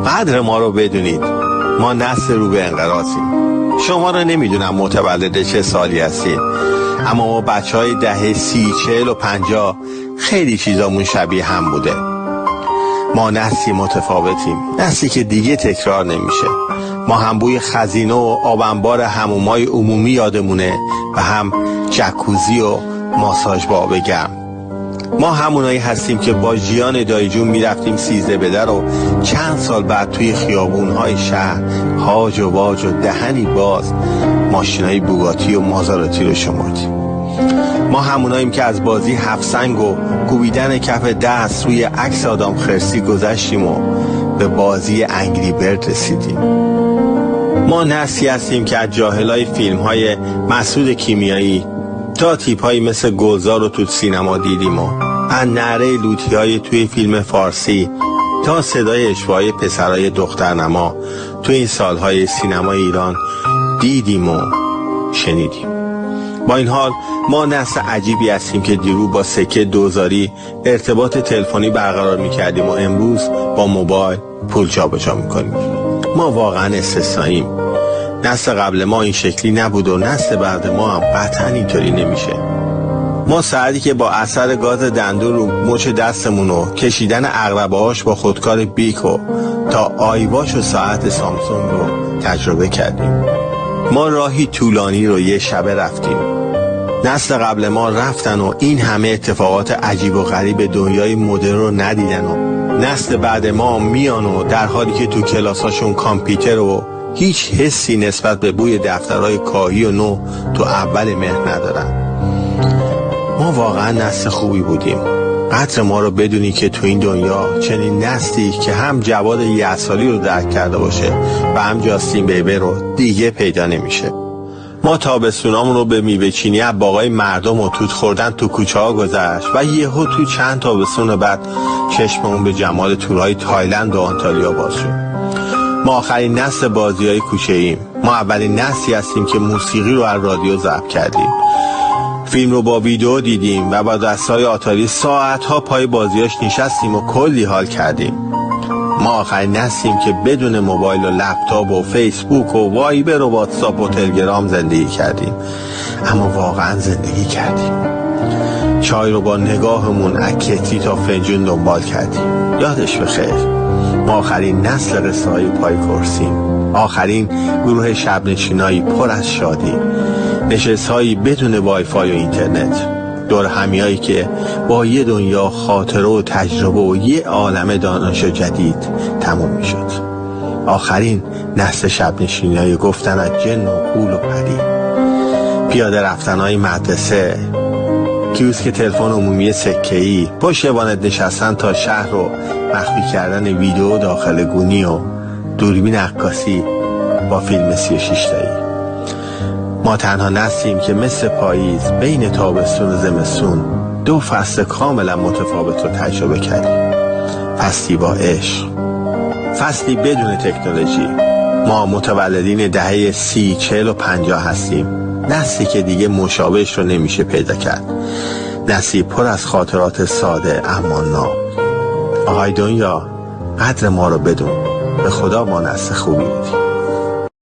قدر ما رو بدونید. ما نسل رو به انقراضیم. شما رو نمیدونم متولد چه سالی هستید، اما ما بچهای دهه 30، 40 و 50 خیلی چیزامون شبیه هم بوده. ما نسلی متفاوتیم، نسلی که دیگه تکرار نمیشه. ما هم بوی خزینه و آبنبار حمومای عمومی یادمونه و هم جکوزی و ماساژ با آب گرم. ما همونایی هستیم که با جیان دایجون میرفتیم 13 بدر و چند سال بعد توی خیابونهای شهر هاج و واج و دهنی باز ماشینای بوگاتی و مازاراتی رو شمردیم. ما هموناییم که از بازی هفت سنگ و کوبیدن کف دست روی عکس آدم خرسی گذشتیم و به بازی انگری برد رسیدیم. ما نسلی هستیم که از جاهلای فیلم‌های مسعود کیمیایی تا تیپ‌هایی مثل گلزار رو تو سینما دیدیم و از نعره لوتی‌های توی فیلم فارسی تا صدای اشوای پسرای دخترنما توی این سالهای سینما ایران دیدیم و شنیدیم. با این حال ما نسل عجیبی هستیم که دیرو با سکه دوزاری ارتباط تلفنی برقرار می‌کردیم و امروز با موبایل پول جابجا می‌کنیم. ما واقعا استثنائیم. نسل قبل ما این شکلی نبود و نسل بعد ما هم قطعا اینطوری نمیشه. ما ساعتی که با اثر گاز دندون رو مچ دستمون و کشیدن عقربه‌هاش با خودکار بیکو تا آیواش و ساعت سامسونگ رو تجربه کردیم. ما راهی طولانی رو یه شبه رفتیم. نسل قبل ما رفتن و این همه اتفاقات عجیب و غریب دنیای مدرن رو ندیدن و نسل بعد ما میان و در حالی که تو کلاساشون کامپیوتر و هیچ حسی نسبت به بوی دفترهای کاهی و نو تو اول مهر ندارن. ما واقعا نسل خوبی بودیم. قدر ما رو بدونی که تو این دنیا چنین نسلی که هم جواد یحصالی رو درک کرده باشه و هم جاستین بیبر رو دیگه پیدا نمیشه. ما تابستونامون رو به میوه چینی از باغای مردم و توت خوردن تو کوچه ها گذشت و یهو تو چند تابستون بعد چشممون به جمال تورهای تایلند و آنتالیا باز شد. ما آخرین نسل بازی‌های کوچه‌ایم. ما اولین نسلی هستیم که موسیقی رو از رادیو ضبط کردیم. فیلم رو با ویدیو دیدیم و با دستای آتاری ساعت‌ها پای بازیاش نشستیم و کلی حال کردیم. ما آخرین نسلیم که بدون موبایل و لپتاپ و فیسبوک و وایبر و واتساپ و تلگرام زندگی کردیم، اما واقعا زندگی کردیم. چای رو با نگاهمون از کتری تا فنجون دنبال کردیم. یادش بخیر. ما آخرین نسل قصه‌های پای کرسیم، آخرین گروه شب‌نشینایی پر از شادی، نشست‌هایی بدون وایفای و اینترنت، دور همیایی که با یه دنیا خاطره و تجربه و یه عالم دانش جدید تموم میشد. آخرین نسل شب‌نشینایی گفتن از جن و غول و پری، پیاده رفتن‌های مدرسه، کیوسک تلفن عمومی سکه‌ای، پشت وانت نشستن تا شهر رو مخفی کردن ویدیو داخل گونی و دوربین عکاسی با فیلم 36 تایی. ما تنها نسلیم که مثل پاییز بین تابستون و زمستون دو فصل کاملا متفاوت رو تجربه کردیم. فصلی با عشق، فصلی بدون تکنولوژی. ما متولدین دهه 30، 40 و 50 هستیم. نسلی که دیگه مشابهش رو نمیشه پیدا کرد. نسلی پر از خاطرات ساده اما ناب. آهای دنیا، قدر ما رو بدون. به خدا ما نسل خوبی بودیم.